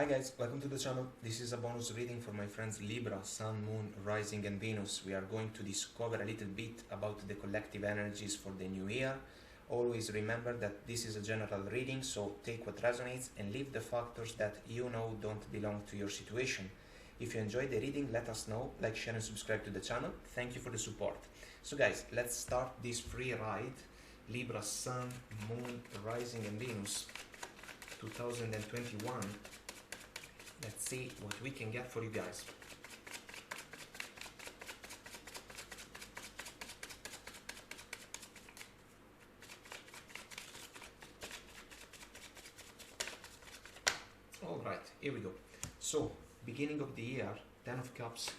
Hi guys, welcome to the channel. This is a bonus reading for my friends Libra, Sun, Moon, Rising and Venus. We are going to discover a little bit about the collective energies for the new year. Always remember that this is a general reading, so take what resonates and leave the factors that you know don't belong to your situation. If you enjoyed the reading, let us know, like, share and subscribe to the channel. Thank you for the support. So guys, let's start this free ride. Libra, Sun, Moon, Rising and Venus 2021. Let's see what we can get for you guys. Alright, here we go. So, beginning of the year, 10 of Cups,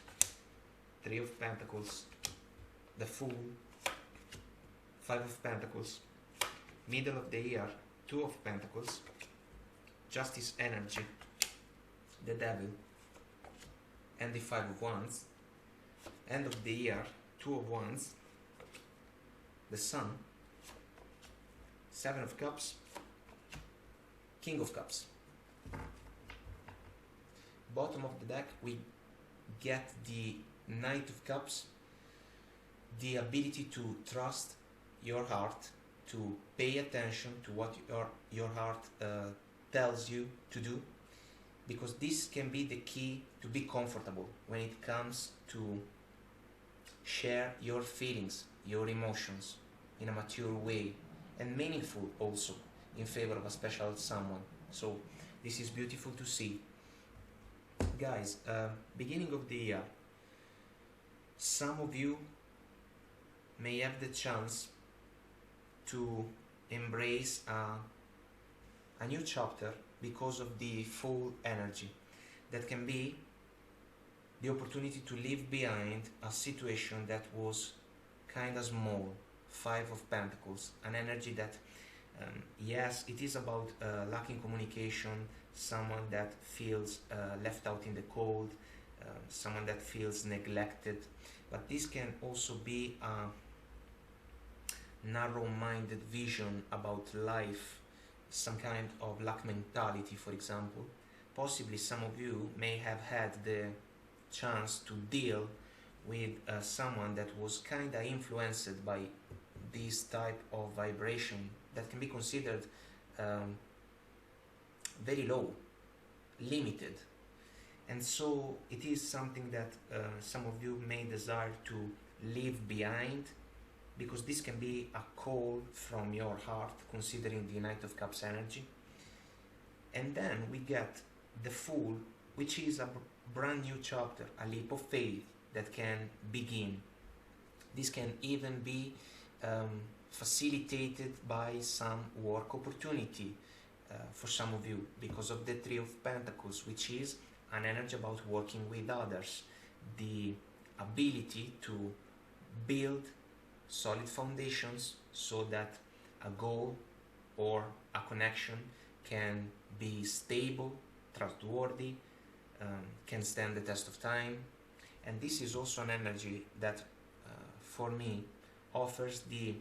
3 of Pentacles, the Fool, 5 of Pentacles, middle of the year, 2 of Pentacles, Justice energy, the Devil, and the 5 of Wands. End of the year, 2 of Wands, the Sun, 7 of Cups, King of Cups. Bottom of the deck, we get the Knight of Cups, the ability to trust your heart, to pay attention to what your heart tells you to do, because this can be the key to be comfortable when it comes to share your feelings, your emotions in a mature way and meaningful also in favor of a special someone. So this is beautiful to see. Guys, beginning of the year, some of you may have the chance to embrace a new chapter because of the full energy. That can be the opportunity to leave behind a situation that was kind of small. 5 of Pentacles, an energy that yes, it is about lacking communication, someone that feels left out in the cold, someone that feels neglected, but this can also be a narrow-minded vision about life, some kind of lack mentality, for example. Possibly some of you may have had the chance to deal with someone that was kind of influenced by this type of vibration that can be considered very low, limited, and so it is something that some of you may desire to leave behind, because this can be a call from your heart, considering the Knight of Cups energy. And then we get the Fool, which is a brand new chapter, a leap of faith that can begin. This can even be facilitated by some work opportunity for some of you, because of the 3 of Pentacles, which is an energy about working with others, the ability to build solid foundations so that a goal or a connection can be stable, trustworthy, can stand the test of time. And this is also an energy that for me offers the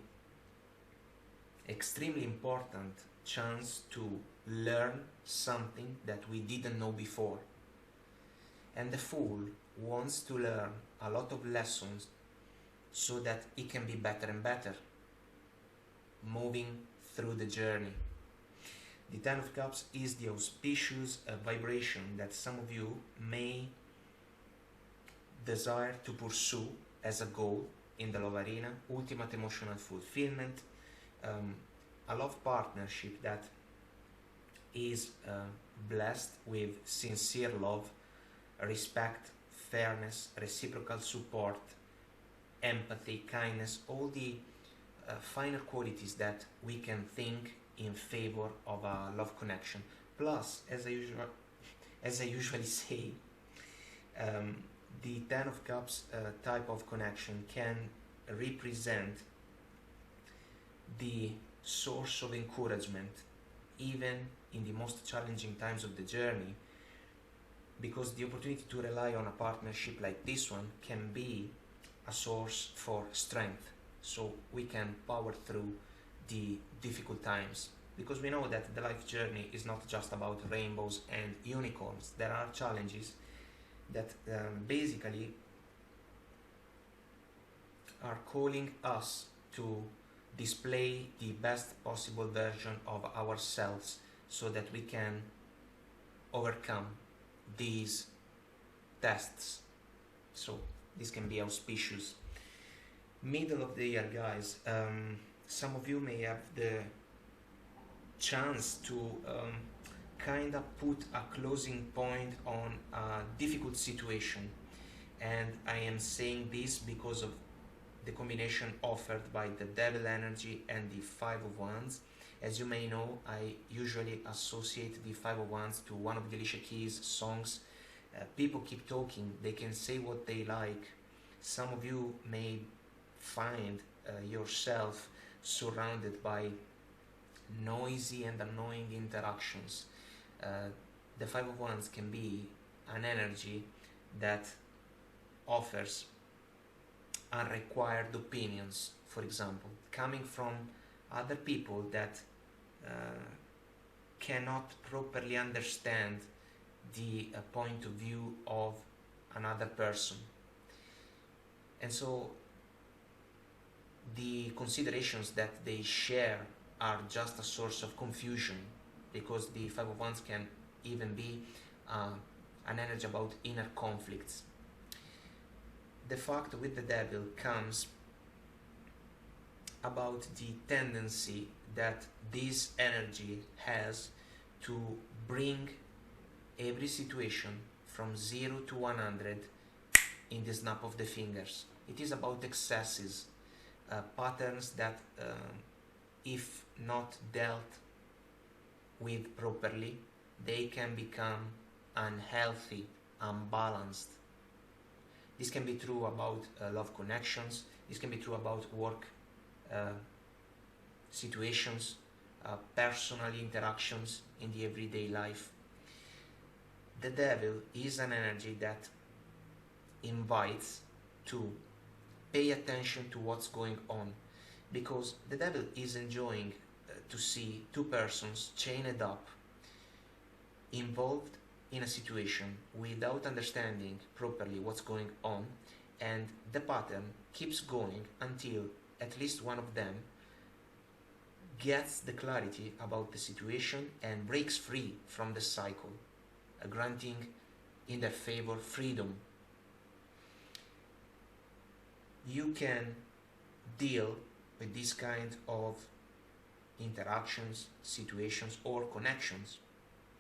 extremely important chance to learn something that we didn't know before. And the Fool wants to learn a lot of lessons so that it can be better and better, moving through the journey. The 10 of Cups is the auspicious vibration that some of you may desire to pursue as a goal in the love arena, ultimate emotional fulfillment, a love partnership that is blessed with sincere love, respect, fairness, reciprocal support, empathy, kindness, all the finer qualities that we can think in favor of a love connection. Plus, as I usually say, the 10 of Cups type of connection can represent the source of encouragement even in the most challenging times of the journey, because the opportunity to rely on a partnership like this one can be a source for strength, so we can power through the difficult times. because we know that the life journey is not just about rainbows and unicorns. There are challenges that basically are calling us to display the best possible version of ourselves so that we can overcome these tests. So this can be auspicious. Middle of the year, guys, some of you may have the chance to kind of put a closing point on a difficult situation, and I am saying this because of the combination offered by the Devil energy and the Five of Wands. As you may know, I usually associate the Five of Wands to one of the Alicia Keys' songs. People keep talking, they can say what they like. Some of you may find yourself surrounded by noisy and annoying interactions. The Five of Wands can be an energy that offers unrequired opinions, for example, coming from other people that cannot properly understand the point of view of another person. And so the considerations that they share are just a source of confusion, because the Five of Wands can even be an energy about inner conflicts. The fact with the Devil comes about the tendency that this energy has to bring every situation from 0 to 100 in the snap of the fingers. It is about excesses, patterns that if not dealt with properly, they can become unhealthy, unbalanced. This can be true about love connections, this can be true about work situations, personal interactions in the everyday life. The Devil is an energy that invites to pay attention to what's going on, because the Devil is enjoying to see two persons chained up, involved in a situation without understanding properly what's going on, and the pattern keeps going until at least one of them gets the clarity about the situation and breaks free from the cycle, granting in their favor freedom. You can deal with this kind of interactions, situations, or connections.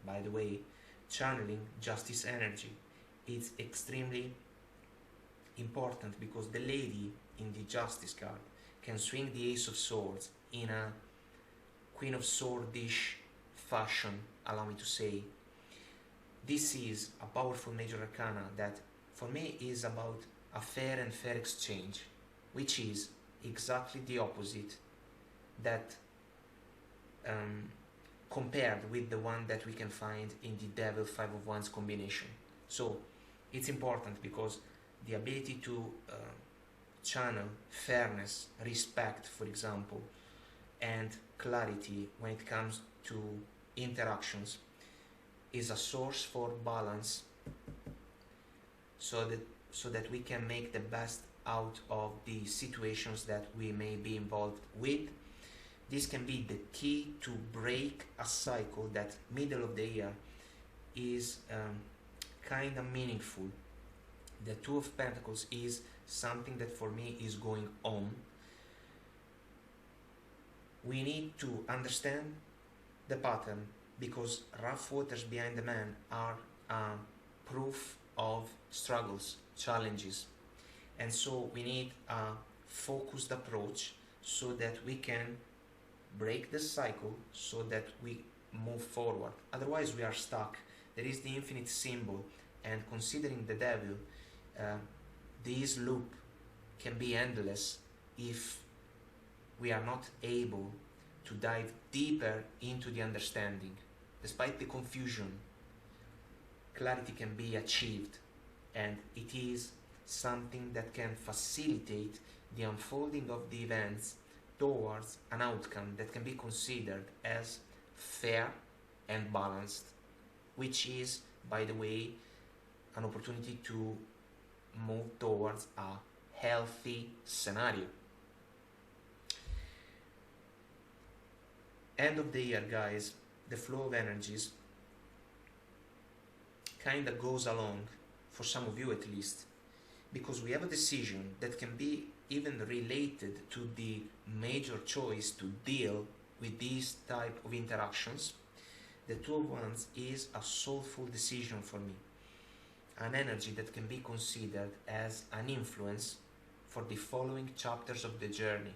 By the way, channeling justice energy is extremely important, because the lady in the justice card can swing the Ace of Swords in a Queen of Swordish fashion, allow me to say. This is a powerful major arcana that for me is about a fair and fair exchange, which is exactly the opposite that compared with the one that we can find in the Devil Five of Wands combination. So it's important because the ability to channel fairness, respect, for example, and clarity when it comes to interactions is a source for balance, so that we can make the best out of the situations that we may be involved with. This can be the key to break a cycle that middle of the year is kind of meaningful. The Two of Pentacles is something that for me is going on. We need to understand the pattern, because rough waters behind the man are proof of struggles, challenges, and so we need a focused approach so that we can break the cycle, so that we move forward. Otherwise we are stuck. There is the infinite symbol, and considering the Devil, this loop can be endless if we are not able to dive deeper into the understanding. Despite the confusion, clarity can be achieved, and it is something that can facilitate the unfolding of the events towards an outcome that can be considered as fair and balanced, which is, by the way, an opportunity to move towards a healthy scenario. End of the year, guys, the flow of energies kind of goes along, for some of you at least, because we have a decision that can be even related to the major choice to deal with these type of interactions. The Two of Wands is a soulful decision for me, an energy that can be considered as an influence for the following chapters of the journey.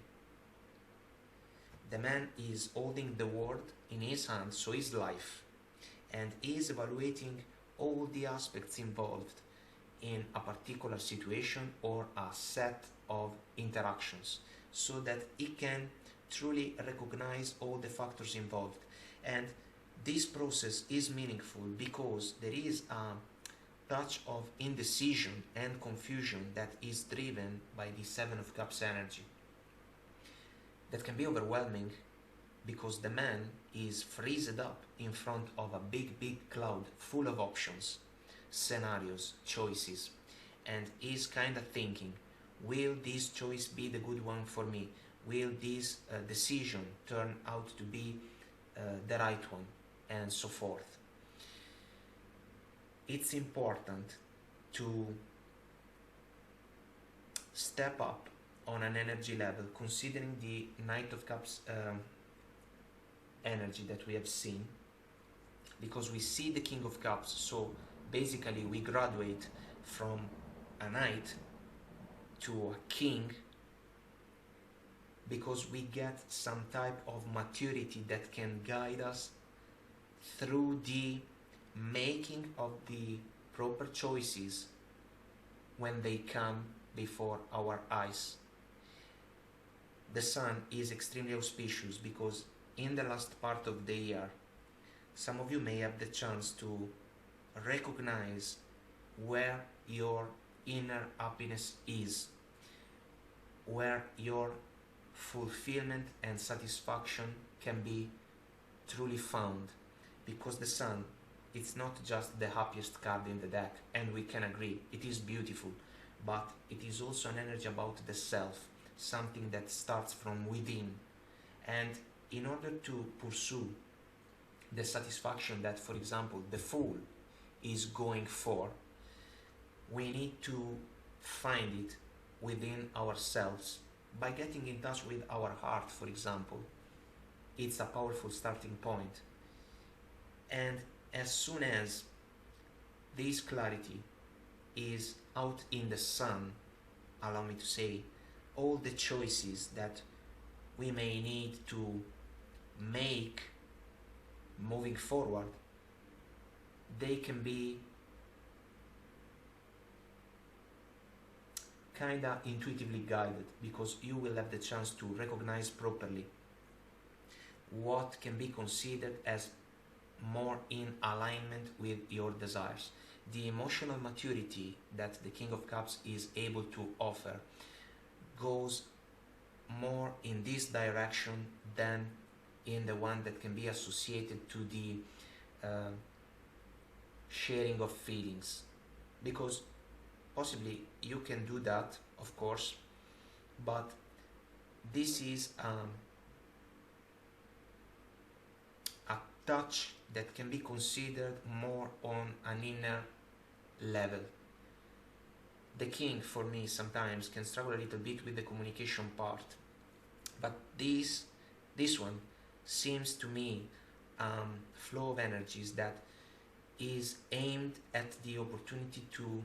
The man is holding the world in his hand, so his life, and is evaluating all the aspects involved in a particular situation or a set of interactions, so that he can truly recognize all the factors involved. And this process is meaningful because there is a touch of indecision and confusion that is driven by the Seven of Cups energy. That can be overwhelming because the man is freezed up in front of a big cloud full of options, scenarios, choices, and is kind of thinking, will this choice be the good one for me? Will this decision turn out to be the right one? And so forth. It's important to step up on an energy level, considering the Knight of Cups energy that we have seen, because we see the King of Cups, so basically we graduate from a knight to a king because we get some type of maturity that can guide us through the making of the proper choices when they come before our eyes. The Sun is extremely auspicious because in the last part of the year, some of you may have the chance to recognize where your inner happiness is, where your fulfillment and satisfaction can be truly found, because the Sun, it's not just the happiest card in the deck, and we can agree, it is beautiful, but it is also an energy about the self, something that starts from within. And in order to pursue the satisfaction that, for example, the Fool is going for, we need to find it within ourselves by getting in touch with our heart, for example. It's a powerful starting point. And as soon as this clarity is out in the sun, allow me to say, all the choices that we may need to make moving forward, they can be kinda intuitively guided, because you will have the chance to recognize properly what can be considered as more in alignment with your desires. The emotional maturity that the King of Cups is able to offer goes more in this direction than in the one that can be associated to the sharing of feelings, because possibly you can do that, of course, but this is a touch that can be considered more on an inner level. The King, for me, sometimes can struggle a little bit with the communication part, but this one seems to me flow of energies that is aimed at the opportunity to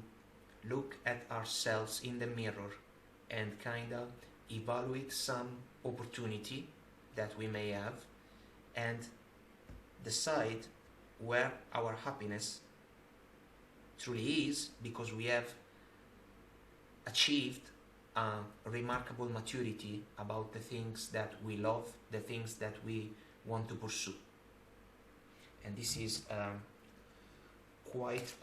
look at ourselves in the mirror and kinda evaluate some opportunity that we may have and decide where our happiness truly is, because we have achieved a remarkable maturity about the things that we love, the things that we want to pursue. And this is quite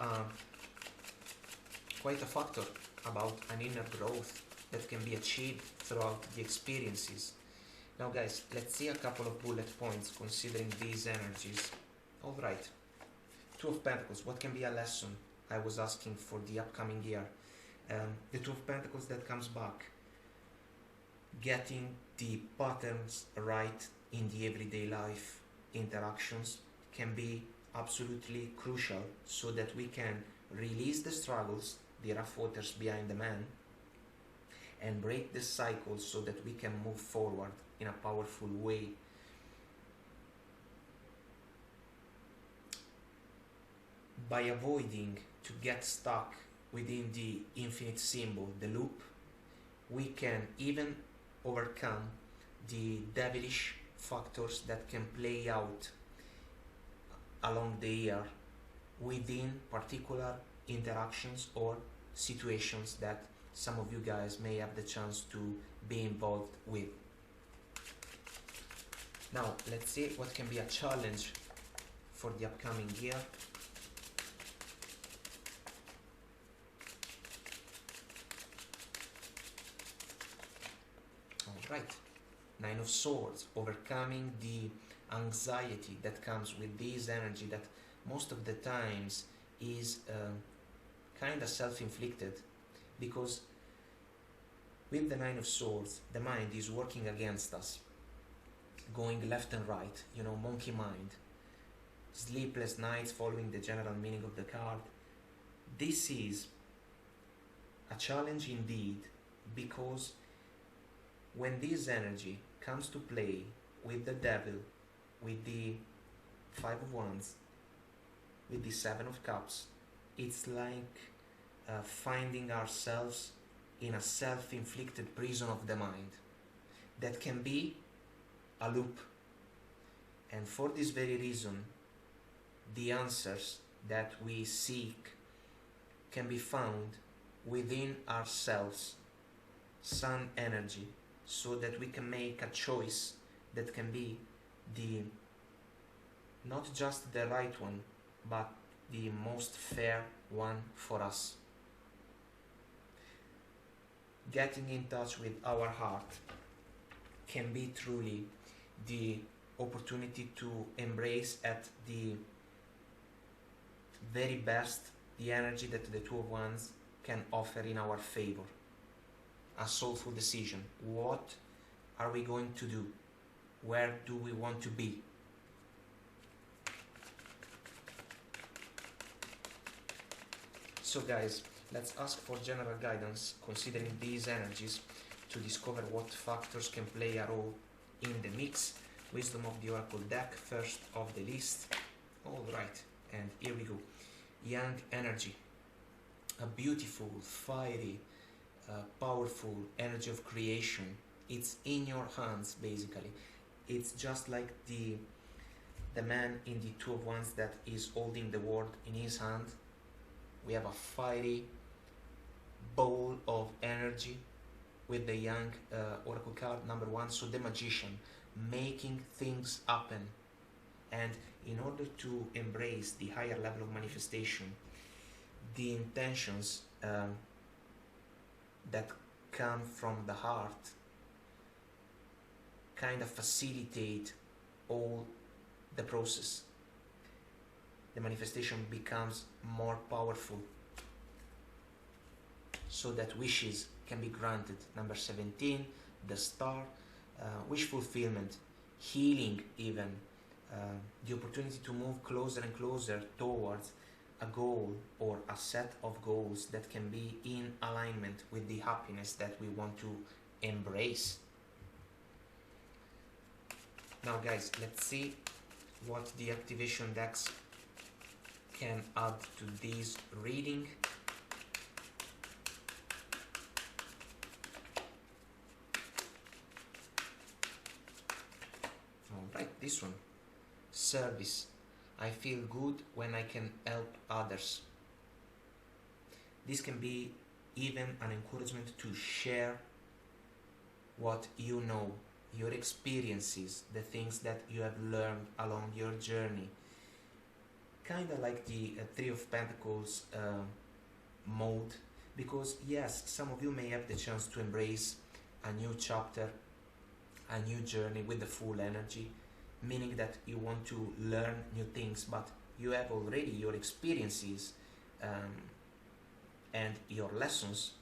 a factor about an inner growth that can be achieved throughout the experiences Now guys, let's see a couple of bullet points considering these energies. Alright, Two of Pentacles, what can be a lesson I was asking for the upcoming year? The Two of Pentacles that comes back, getting the patterns right in the everyday life interactions can be absolutely crucial so that we can release the struggles, the rough waters behind the man, and break the cycle so that we can move forward in a powerful way. By avoiding to get stuck within the infinite symbol, the loop, we can even overcome the devilish factors that can play out along the year within particular interactions or situations that some of you guys may have the chance to be involved with. Now, let's see what can be a challenge for the upcoming year. Alright, Nine of Swords, overcoming the anxiety that comes with this energy that most of the times is kind of self-inflicted, because with the Nine of Swords, the mind is working against us, going left and right, you know, monkey mind, sleepless nights following the general meaning of the card. This is a challenge indeed, because when this energy comes to play with the devil, with the Five of Wands, with the Seven of Cups, it's like finding ourselves in a self-inflicted prison of the mind that can be a loop. And for this very reason, the answers that we seek can be found within ourselves, sun energy, so that we can make a choice that can be the not just the right one, but the most fair one for us. Getting in touch with our heart can be truly the opportunity to embrace at the very best the energy that the Two of Wands can offer in our favor. A soulful decision. What are we going to do? Where do we want to be? So guys, let's ask for general guidance considering these energies to discover what factors can play a role in the mix. Wisdom of the Oracle deck, first of the list. Alright, and here we go. Young energy. A beautiful, fiery, powerful energy of creation. It's in your hands, basically. It's just like the man in the Two of Wands that is holding the world in his hand. We have a fiery bowl of energy with the young oracle card number 1, so the magician, making things happen. And in order to embrace the higher level of manifestation, the intentions that come from the heart kind of facilitate all the process. The manifestation becomes more powerful so that wishes can be granted. Number 17, the star, wish fulfillment, healing even, the opportunity to move closer and closer towards a goal or a set of goals that can be in alignment with the happiness that we want to embrace. Now guys, let's see what the activation decks can add to this reading. Alright, this one. Service. I feel good when I can help others. This can be even an encouragement to share what you know, your experiences, the things that you have learned along your journey. Kind of like the Three of Pentacles mode, because yes, some of you may have the chance to embrace a new chapter a new journey with the full energy, meaning that you want to learn new things, but you have already your experiences and your lessons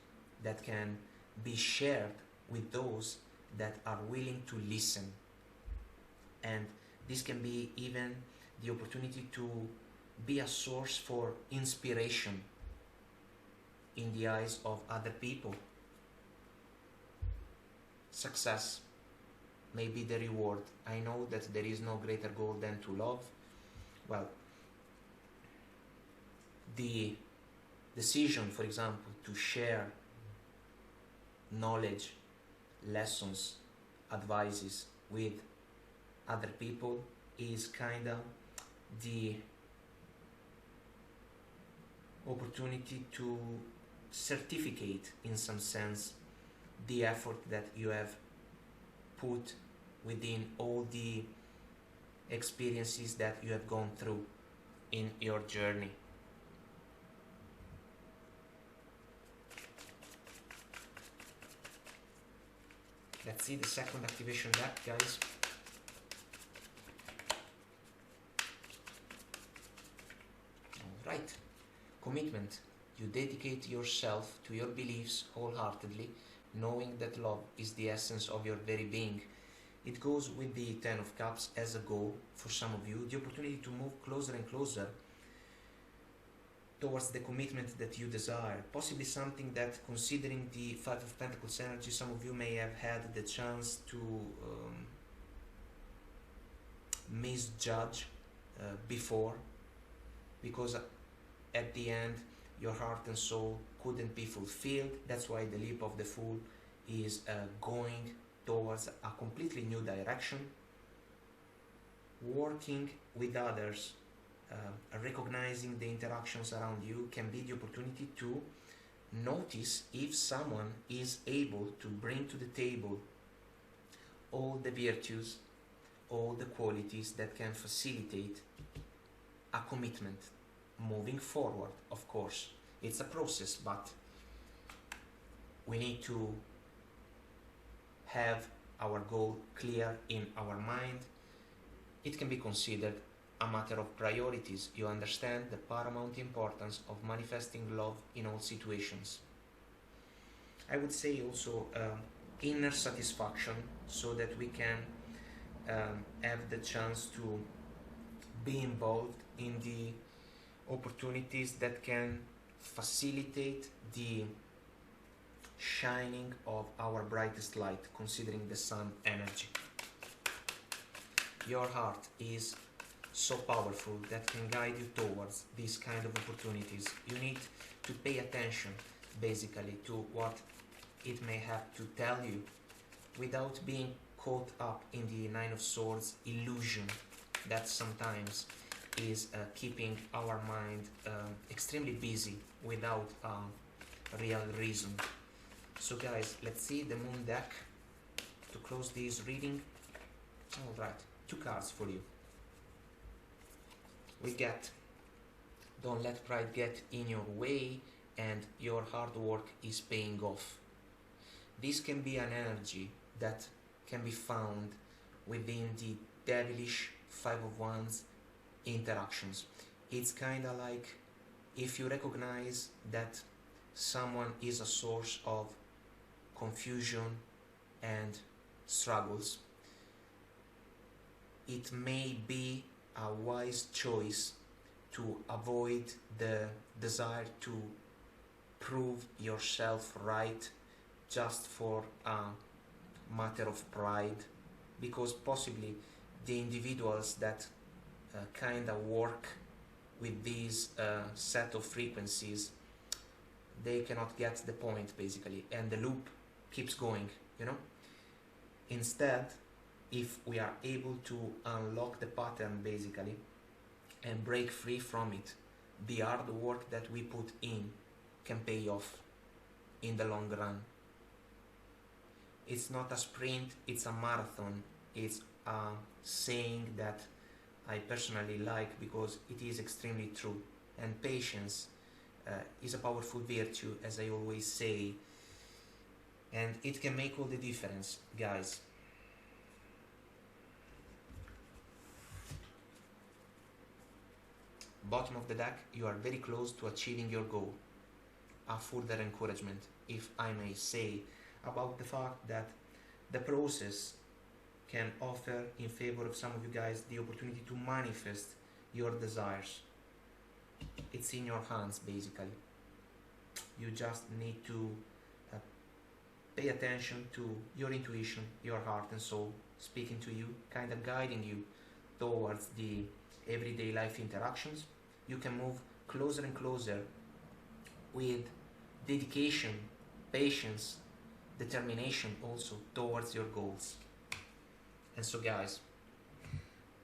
that can be shared with those that are willing to listen. And this can be even the opportunity to be a source for inspiration in the eyes of other people. Success may be the reward. I know that there is no greater goal than to love. Well, the decision, for example, to share knowledge, lessons, advices with other people is kind of the opportunity to certificate, in some sense, the effort that you have put within all the experiences that you have gone through in your journey. Let's see the second activation deck, guys. Alright. Commitment. You dedicate yourself to your beliefs wholeheartedly, knowing that love is the essence of your very being. It goes with the Ten of Cups as a goal for some of you, the opportunity to move closer and closer towards the commitment that you desire. Possibly something that, considering the Five of Pentacles energy, some of you may have had the chance to misjudge before, because at the end your heart and soul couldn't be fulfilled. That's why the leap of the Fool is going towards a completely new direction. Working with others, recognizing the interactions around you can be the opportunity to notice if someone is able to bring to the table all the virtues, all the qualities that can facilitate a commitment moving forward. Of course, it's a process, but we need to have our goal clear in our mind. It can be considered a matter of priorities. You understand the paramount importance of manifesting love in all situations. I would say also inner satisfaction, so that we can have the chance to be involved in the opportunities that can facilitate the shining of our brightest light, considering the sun energy. Your heart is so powerful that can guide you towards these kind of opportunities. You need to pay attention basically to what it may have to tell you without being caught up in the Nine of Swords illusion that sometimes is keeping our mind extremely busy without a real reason. So guys, let's see the Moon deck to close this reading. Alright, 2 cards for you. We get don't let pride get in your way, and your hard work is paying off. This can be an energy that can be found within the devilish Five of Wands interactions. It's kind of like if you recognize that someone is a source of confusion and struggles, it may be a wise choice to avoid the desire to prove yourself right just for a matter of pride, because possibly the individuals that kind of work with these set of frequencies, they cannot get the point basically, and the loop keeps going, you know. Instead, if we are able to unlock the pattern basically and break free from it, the hard work that we put in can pay off in the long run. It's not a sprint, it's a marathon. It's a saying that I personally like because it is extremely true. And patience is a powerful virtue, as I always say, and it can make all the difference, guys. bottom of the deck, you are very close to achieving your goal. A further encouragement, if I may say, about the fact that the process can offer in favor of some of you guys the opportunity to manifest your desires. It's in your hands, basically. You just need to pay attention to your intuition, your heart and soul speaking to you, kind of guiding you towards the everyday life interactions. You can move closer and closer with dedication, patience, determination also towards your goals. And so guys,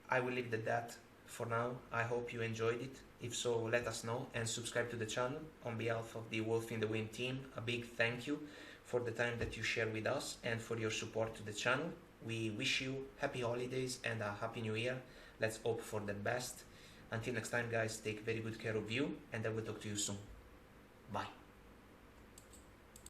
I will leave it at that for now. I hope you enjoyed it. If so, let us know and subscribe to the channel. On behalf of the Wolf in the Wind team, a big thank you for the time that you share with us and for your support to the channel. We wish you happy holidays and a happy new year. Let's hope for the best. Until next time guys, take very good care of you and I will talk to you soon.